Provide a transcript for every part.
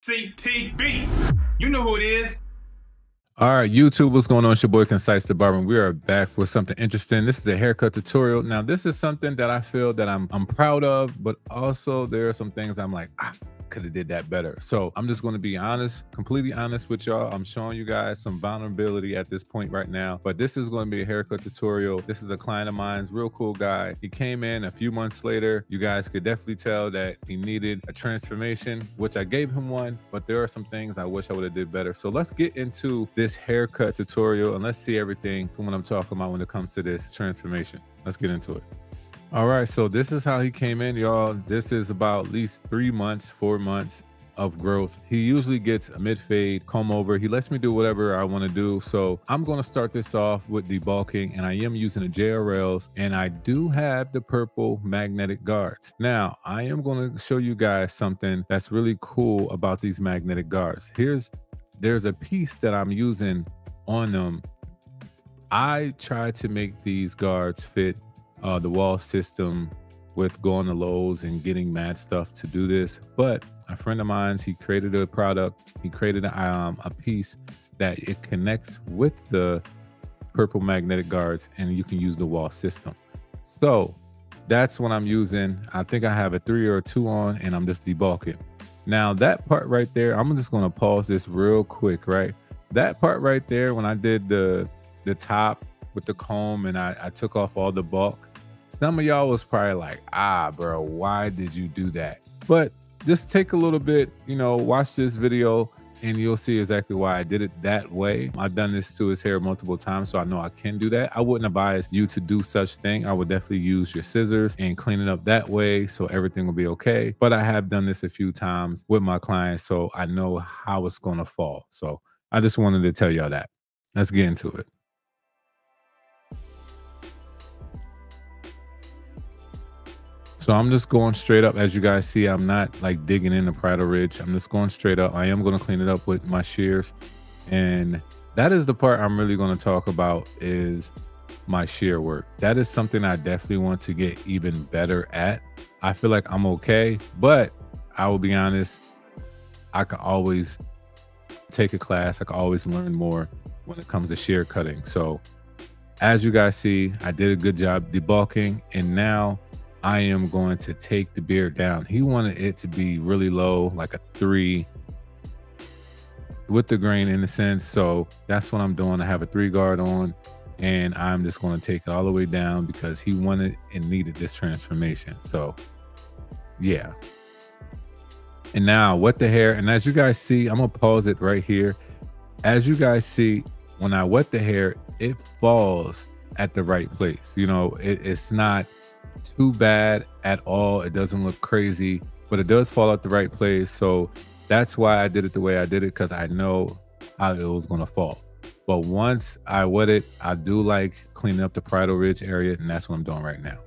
CTB. You know who it is. All right, YouTube, what's going on? It's your boy ConcisetheBarber, and we are back with something interesting. This is a haircut tutorial. Now, this is something that I feel that I'm proud of, but also there are some things I'm like, could have did that better. So I'm just going to be honest, completely honest with y'all. I'm showing you guys some vulnerability at this point right now, but this is going to be a haircut tutorial. This is a client of mine's, real cool guy. He came in a few months later. You guys could definitely tell that he needed a transformation, which I gave him one, but there are some things I wish I would have did better. So let's get into this haircut tutorial and let's see everything from what I'm talking about when it comes to this transformation. Let's get into it. All right, so this is how he came in, y'all. This is about at least 3 months, 4 months of growth. He usually gets a mid-fade, comb over. He lets me do whatever I want to do. So I'm going to start this off with debulking, and I am using the JRLs, and I do have the purple magnetic guards. Now, I am going to show you guys something that's really cool about these magnetic guards. There's a piece that I'm using on them. I try to make these guards fit the wall system with going to Lowe's and getting mad stuff to do this, but a friend of mine, he created a product. He created a piece that it connects with the purple magnetic guards, and you can use the wall system. So that's what I'm using. I think I have a 3 or a 2 on, and I'm just debulking. Now that part right there, I'm just going to pause this real quick, right? That part right there, when I did the top with the comb and I took off all the bulk, some of y'all was probably like, bro, why did you do that? But just take a little bit, watch this video and you'll see exactly why I did it that way. I've done this to his hair multiple times, so I know I can do that. I wouldn't advise you to do such thing. I would definitely use your scissors and clean it up that way so everything will be okay. But I have done this a few times with my clients, so I know how it's gonna fall. So I just wanted to tell y'all that. Let's get into it. So I'm just going straight up. As you guys see, I'm not like digging in the bridal ridge. I'm just going straight up. I am going to clean it up with my shears. And that is the part I'm really going to talk about, is my shear work. That is something I definitely want to get even better at. I feel like I'm okay, but I will be honest, I can always take a class. I can always learn more when it comes to shear cutting. So as you guys see, I did a good job debulking, and now I am going to take the beard down. He wanted it to be really low, like a 3 with the grain in a sense. So that's what I'm doing. I have a 3 guard on, and I'm just going to take it all the way down because he wanted and needed this transformation. So yeah. And now wet the hair. And as you guys see, I'm going to pause it right here. As you guys see, when I wet the hair, it falls at the right place. It's not too bad at all. It doesn't look crazy, but it does fall at the right place. So that's why I did it the way I did it, because I know how it was going to fall. But once I wet it, I do like cleaning up the bridal ridge area, and that's what I'm doing right now.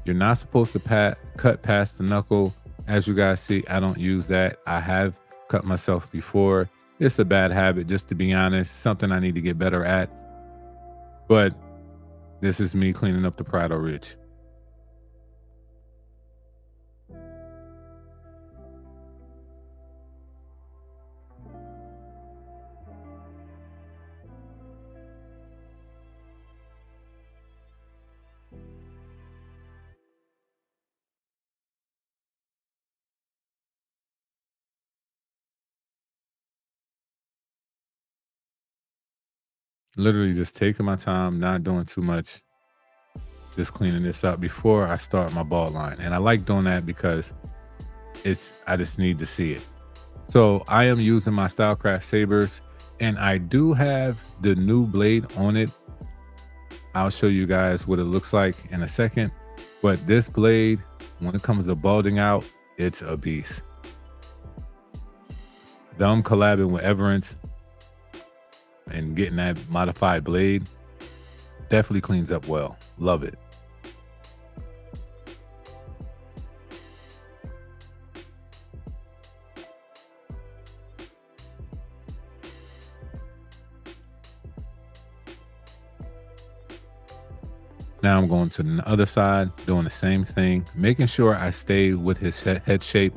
You're not supposed to cut past the knuckle. As you guys see, I don't use that. I have cut myself before. It's a bad habit, just to be honest, something I need to get better at. But this is me cleaning up the bridal ridge. Literally just taking my time, not doing too much, just cleaning this up before I start my ball line. And I like doing that because I just need to see it. So I am using my Stylecraft sabers, and I do have the new blade on it. I'll show you guys what it looks like in a second. But this blade, when it comes to balding out, it's a beast. Them collabing with Everence and getting that modified blade definitely cleans up well. Love it. Now I'm going to the other side, doing the same thing, making sure I stay with his head shape.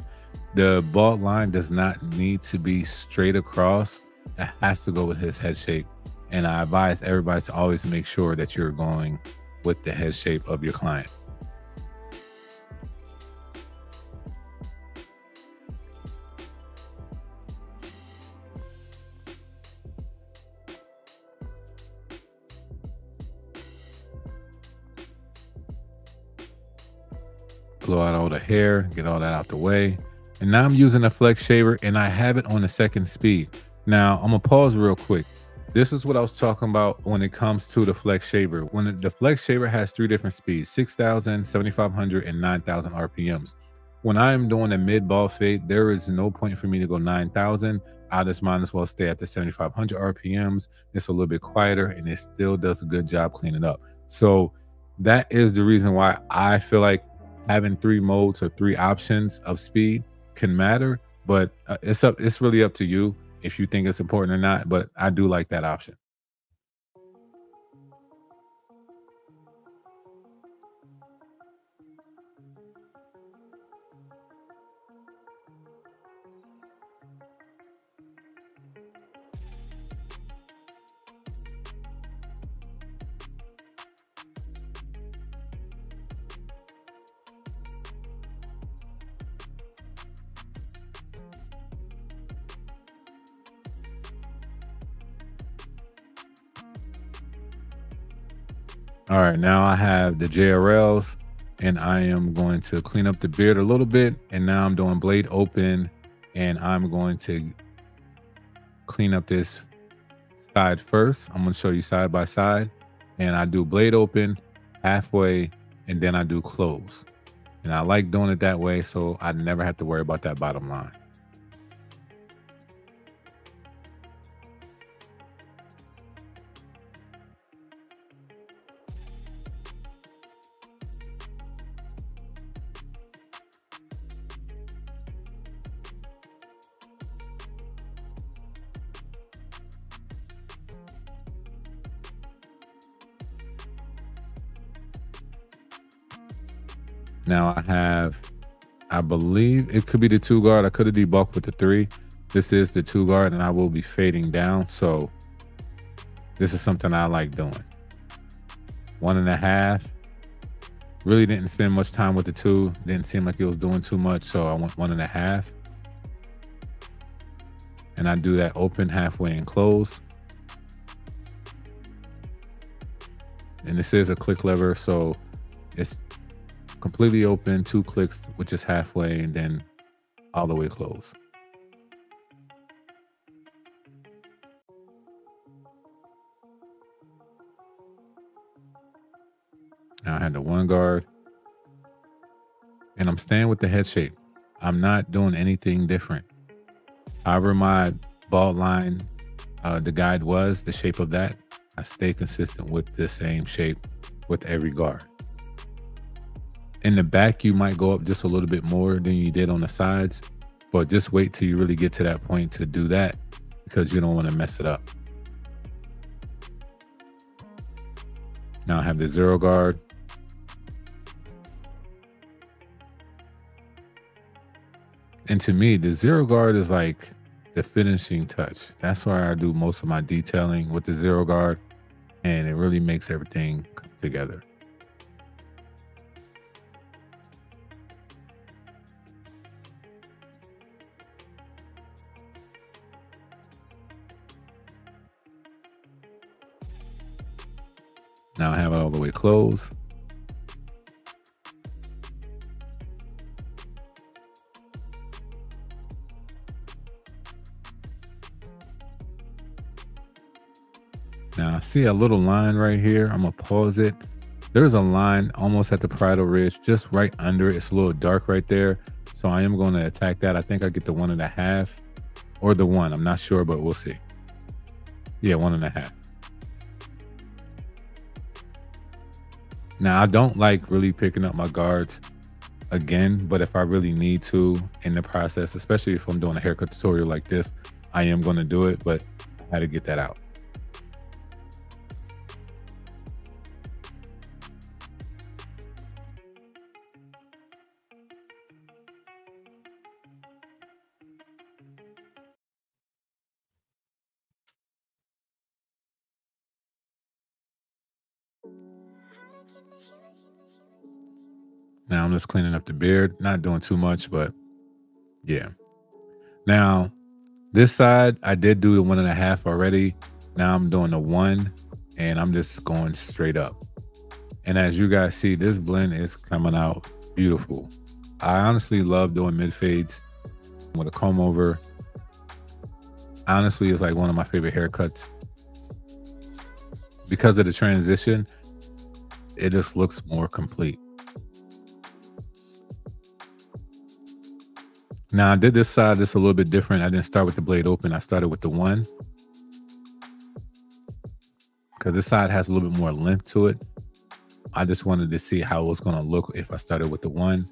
The bald line does not need to be straight across. It has to go with his head shape. And I advise everybody to always make sure that you're going with the head shape of your client. Blow out all the hair, get all that out the way. And now I'm using a flex shaver and I have it on the second speed. Now I'm gonna pause real quick. This is what I was talking about when it comes to the flex shaver. When the flex shaver has 3 different speeds, 6,000, 7,500, and 9,000 RPMs. When I'm doing a mid ball fade, there is no point for me to go 9,000. I just might as well stay at the 7,500 RPMs. It's a little bit quieter and it still does a good job cleaning up. So that is the reason why I feel like having 3 modes or 3 options of speed can matter, but it's really up to you if you think it's important or not, but I do like that option. All right, now I have the JRLs and I am going to clean up the beard a little bit. And now I'm doing blade open and I'm going to clean up this side first. I'm going to show you side by side, and I do blade open, halfway, and then I do close. And I like doing it that way so I never have to worry about that bottom line. Now I believe it could be the 2 guard. I could have debulked with the 3. This is the 2 guard and I will be fading down. So this is something I like doing. 1.5. Really didn't spend much time with the 2. Didn't seem like it was doing too much. So I went 1.5. And I do that open, halfway, and close. And this is a click lever, so it's completely open, 2 clicks, which is halfway, and then all the way close. Now I have the 1 guard, and I'm staying with the head shape. I'm not doing anything different. However my bald line, the guide was, the shape of that, I stay consistent with the same shape with every guard. In the back, you might go up just a little bit more than you did on the sides, but just wait till you really get to that point to do that because you don't want to mess it up. Now I have the 0 guard. And to me, the 0 guard is like the finishing touch. That's why I do most of my detailing with the 0 guard, and it really makes everything come together. Now I have it all the way closed. Now I see a little line right here. I'm gonna pause it. There's a line almost at the parietal ridge, just right under it. It's a little dark right there. So I am gonna attack that. I think I get the 1.5 or the 1. I'm not sure, but we'll see. Yeah, 1.5. Now I don't like really picking up my guards again, but if I really need to in the process, especially if I'm doing a haircut tutorial like this, I am gonna do it, but I had to get that out. Now I'm just cleaning up the beard, not doing too much, but yeah. Now this side, I did do the 1.5 already. Now I'm doing the 1 and I'm just going straight up. And as you guys see, this blend is coming out beautiful. I honestly love doing mid fades with a comb over. Honestly, it's like one of my favorite haircuts. Because of the transition, it just looks more complete. Now I did this side just a little bit different. I didn't start with the blade open. I started with the 1. Because this side has a little bit more length to it. I just wanted to see how it was going to look if I started with the 1.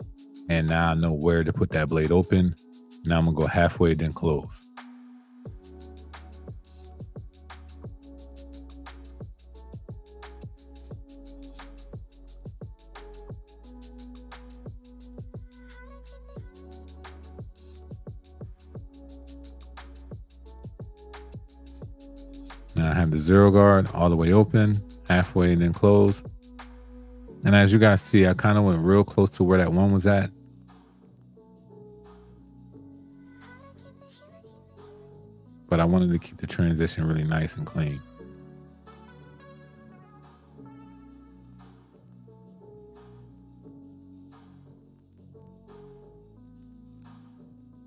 And now I know where to put that blade open. Now I'm going to go halfway, then close. Now I have the 0 guard all the way open, halfway, and then close. And as you guys see, I kind of went real close to where that 1 was at. But I wanted to keep the transition really nice and clean.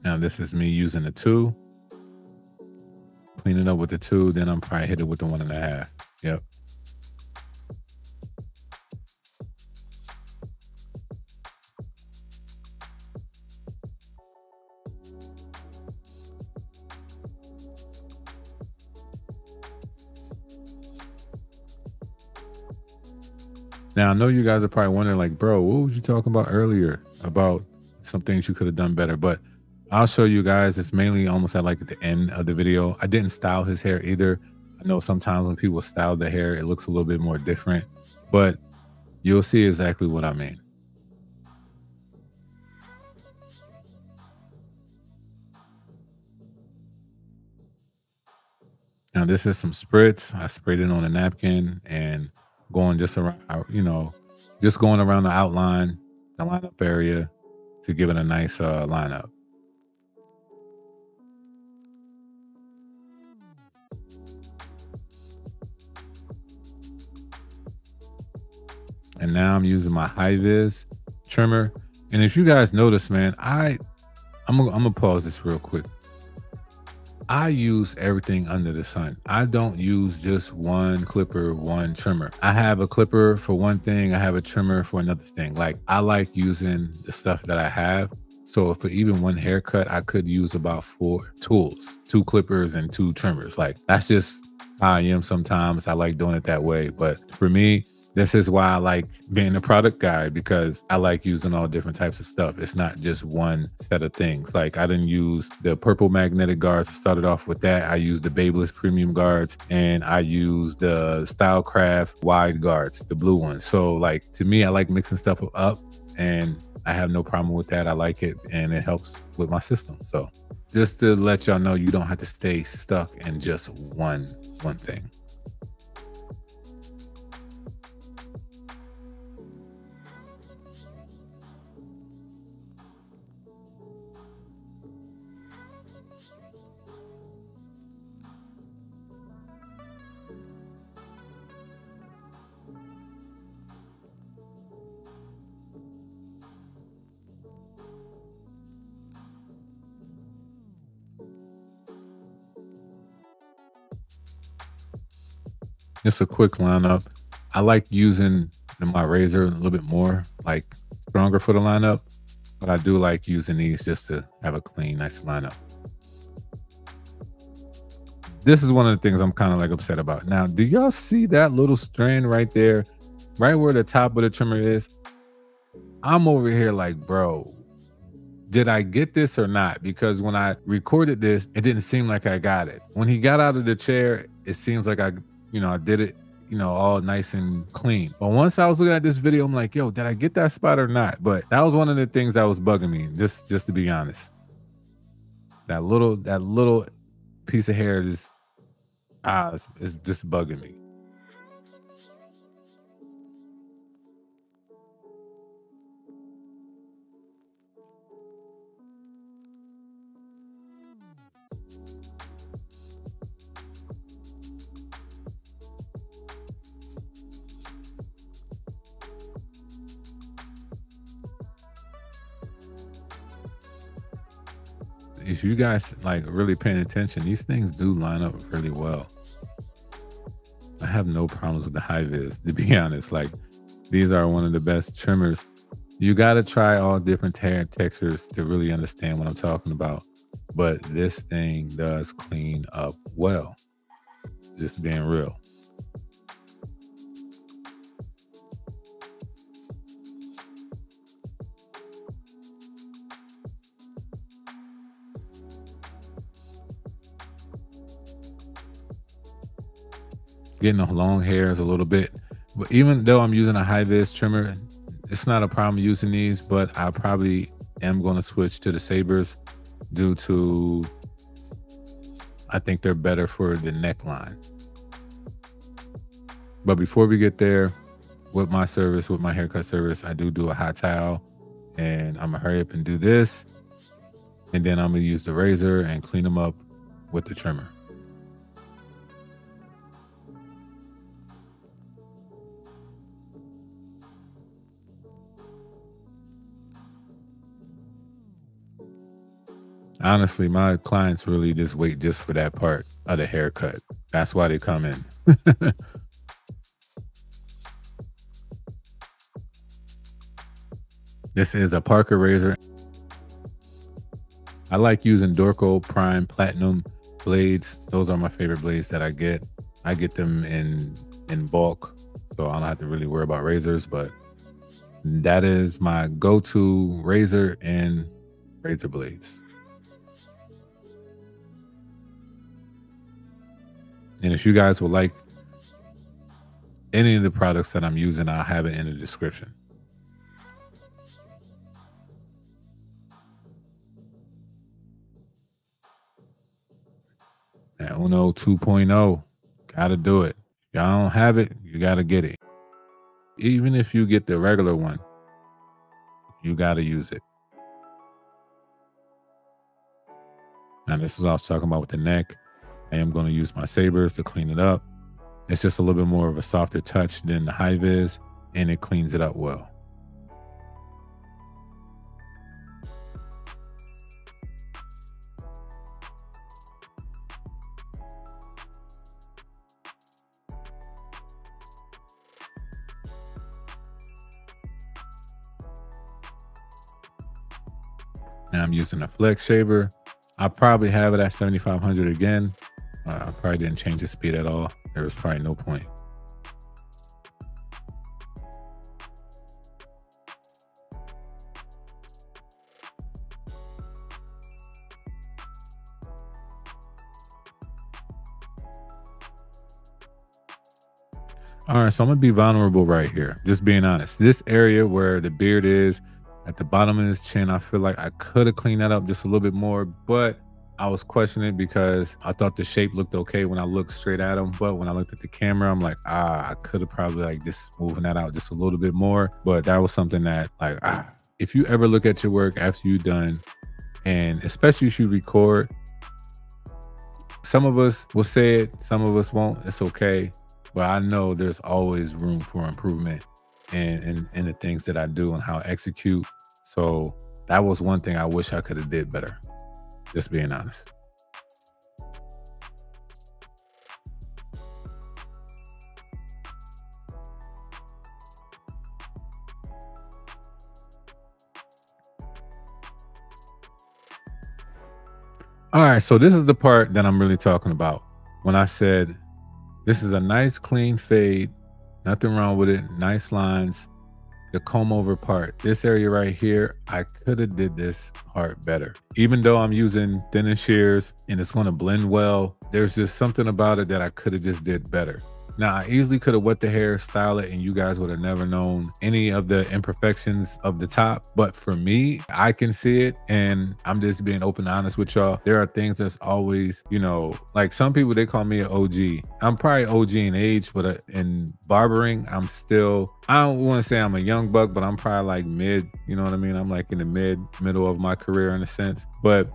Now this is me using the 2. Clean it up with the 2, then I'm probably hit it with the 1.5. Yep. Now I know you guys are probably wondering, like, bro, what was you talking about earlier about some things you could have done better? But I'll show you guys. It's mainly almost at like at the end of the video. I didn't style his hair either. I know sometimes when people style the hair, it looks a little bit more different, but you'll see exactly what I mean. Now this is some spritz. I sprayed it on a napkin and going just around, just going around the outline, the lineup area to give it a nice lineup. And now I'm using my high vis trimmer. And if you guys notice, man, I'm gonna pause this real quick. I use everything under the sun. I don't use just one clipper, one trimmer. I have a clipper for one thing. I have a trimmer for another thing. Like, I like using the stuff that I have. So for even one haircut, I could use about 4 tools, 2 clippers and 2 trimmers. Like, that's just how I am sometimes. I like doing it that way. But for me, this is why I like being a product guy, because I like using all different types of stuff. It's not just one set of things. Like, I didn't use the purple magnetic guards. I started off with that. I used the Babyliss premium guards, and I used the Stylecraft wide guards, the blue ones. So like, to me, I like mixing stuff up, and I have no problem with that. I like it, and it helps with my system. So just to let y'all know, you don't have to stay stuck in just one thing. Just a quick lineup. I like using my razor a little bit more, like stronger for the lineup, but I do like using these just to have a clean, nice lineup. This is one of the things I'm kind of like upset about. Now, do y'all see that little strand right there, right where the top of the trimmer is? I'm over here like, bro, did I get this or not? Because when I recorded this, it didn't seem like I got it. When he got out of the chair, it seems like I did it, all nice and clean. But once I was looking at this video, I'm like, yo, did I get that spot or not? But that was one of the things that was bugging me, just to be honest. That little piece of hair is just bugging me. if you guys like really paying attention, these things do line up really well. I have no problems with the high vis, to be honest. Like, these are one of the best trimmers. You got to try all different hair textures to really understand what I'm talking about. But this thing does clean up well. Just being real. Getting the long hairs a little bit, but even though I'm using a high vis trimmer, it's not a problem using these, but I probably am going to switch to the sabers due to, I think they're better for the neckline. But before we get there, with my service, with my haircut service, I do a hot towel, and I'm gonna hurry up and do this, and then I'm gonna use the razor and clean them up with the trimmer. Honestly, my clients really just wait just for that part of the haircut. That's why they come in. This is a Parker razor. I like using Dorco Prime Platinum blades. Those are my favorite blades that I get. I get them in bulk, so I don't have to really worry about razors, but that is my go-to razor and razor blades. And if you guys would like any of the products that I'm using, I'll have it in the description. That Uno 2.0, gotta do it. If y'all don't have it, you gotta get it. Even if you get the regular one, you gotta use it. Now, this is what I was talking about with the neck. I am going to use my sabers to clean it up. It's just a little bit more of a softer touch than the high vis, and it cleans it up well. Now I'm using a flex shaver. I probably have it at 7,500 again. I probably didn't change the speed at all. There was probably no point. All right, so I'm gonna be vulnerable right here. Just being honest. This area where the beard is at the bottom of his chin, I feel like I could have cleaned that up just a little bit more, but I was questioning because I thought the shape looked okay when I looked straight at him. But when I looked at the camera, I'm like, I could have probably like just moving that out just a little bit more. But that was something that like, if you ever look at your work after you're done, and especially if you record, some of us will say it, some of us won't. It's okay. But I know there's always room for improvement in the things that I do and how I execute. So that was one thing I wish I could have did better. Just being honest. All right, so this is the part that I'm really talking about. When I said, this is a nice clean fade, nothing wrong with it, nice lines. The comb over part, this area right here, I could have did this part better. Even though I'm using thinner shears and it's going to blend well, there's just something about it that I could have just did better. Now, I easily could have wet the hair, style it, and you guys would have never known any of the imperfections of the top. But for me, I can see it, and I'm just being open and honest with y'all. There are things that's always, you know, like some people, they call me an OG. I'm probably OG in age, but in barbering, I'm still, I don't want to say I'm a young buck, but I'm probably like mid, you know what I mean? I'm like in the middle of my career in a sense. But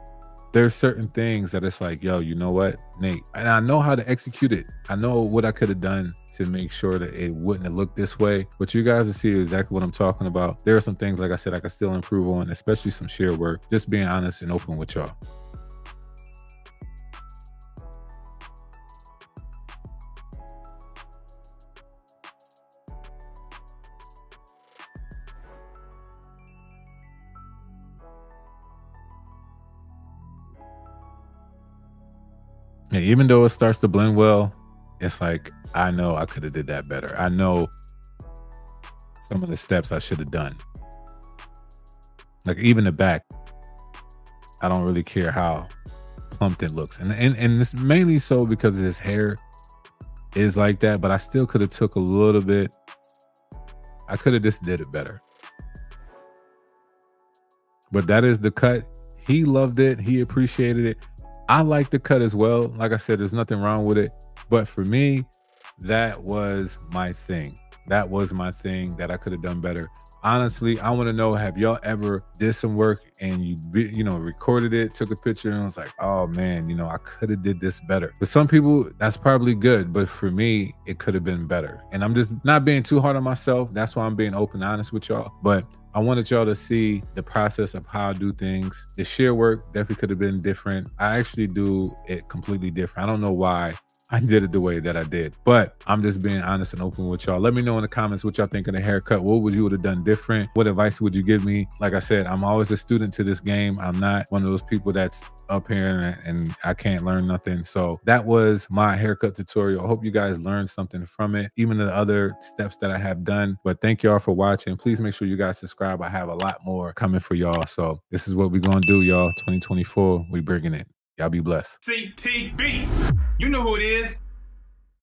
there's certain things that it's like, yo, you know what, Nate? And I know how to execute it. I know what I could have done to make sure that it wouldn't have looked this way. But you guys will see exactly what I'm talking about. There are some things, like I said, I can still improve on, especially some shear work. Just being honest and open with y'all. And even though it starts to blend well, it's like, I know I could have did that better. I know some of the steps I should have done. Like even the back, I don't really care how plumped it looks. And it's mainly so because his hair is like that, but I still could have took a little bit. I could have just did it better. But that is the cut. He loved it. He appreciated it. I like the cut as well. Like I said, there's nothing wrong with it. But for me, that was my thing. That was my thing that I could have done better. Honestly, I want to know, have y'all ever did some work and you know, recorded it, took a picture and was like, oh man, you know, I could have did this better. For some people, that's probably good. But for me, it could have been better. And I'm just not being too hard on myself. That's why I'm being open and honest with y'all. But I wanted y'all to see the process of how I do things. The shear work definitely could have been different. I actually do it completely different. I don't know why I did it the way that I did, but I'm just being honest and open with y'all. Let me know in the comments what y'all think of the haircut. What would you have done different? What advice would you give me? Like I said, I'm always a student to this game. I'm not one of those people that's up here and I can't learn nothing. So that was my haircut tutorial. I hope you guys learned something from it, even the other steps that I have done. But thank y'all for watching. Please make sure you guys subscribe. I have a lot more coming for y'all. So this is what we're gonna do, y'all. 2024, we bringing it. Y'all be blessed. CTB, you know who it is.